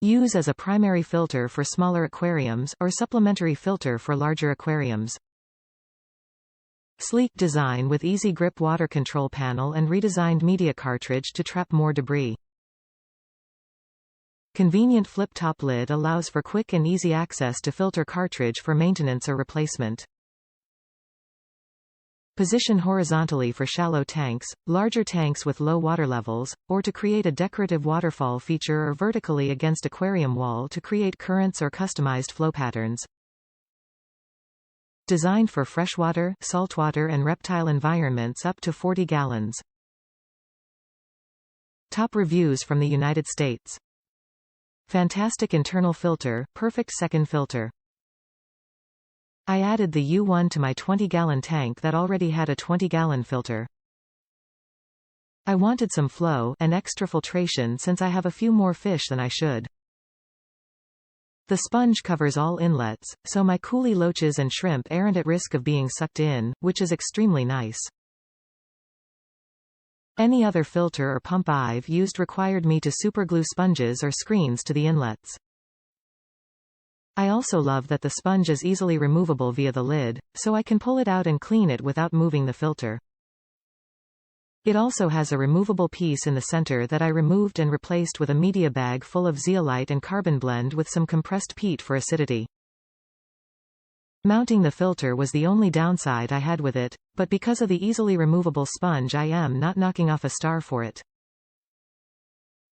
Use as a primary filter for smaller aquariums, or supplementary filter for larger aquariums. Sleek design with easy grip water control panel and redesigned media cartridge to trap more debris. Convenient flip-top lid allows for quick and easy access to filter cartridge for maintenance or replacement. Position horizontally for shallow tanks, larger tanks with low water levels, or to create a decorative waterfall feature, or vertically against aquarium wall to create currents or customized flow patterns. Designed for freshwater, saltwater and reptile environments up to 40 gallons. Top reviews from the United States. Fantastic internal filter, perfect second filter. I added the U1 to my 20-gallon tank that already had a 20-gallon filter. I wanted some flow and extra filtration since I have a few more fish than I should. The sponge covers all inlets, so my coolie loaches and shrimp aren't at risk of being sucked in, which is extremely nice. Any other filter or pump I've used required me to superglue sponges or screens to the inlets. I also love that the sponge is easily removable via the lid, so I can pull it out and clean it without moving the filter. It also has a removable piece in the center that I removed and replaced with a media bag full of zeolite and carbon blend with some compressed peat for acidity. Mounting the filter was the only downside I had with it, but because of the easily removable sponge I am not knocking off a star for it.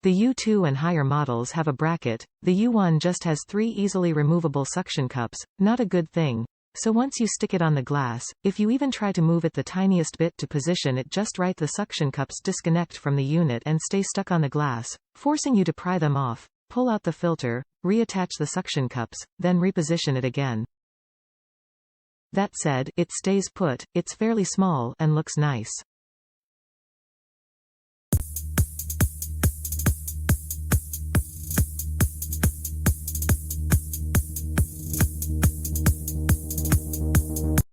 The U2 and higher models have a bracket, the U1 just has 3 easily removable suction cups, not a good thing. So once you stick it on the glass, if you even try to move it the tiniest bit to position it just right, the suction cups disconnect from the unit and stay stuck on the glass, forcing you to pry them off, pull out the filter, reattach the suction cups, then reposition it again. That said, it stays put, it's fairly small, and looks nice.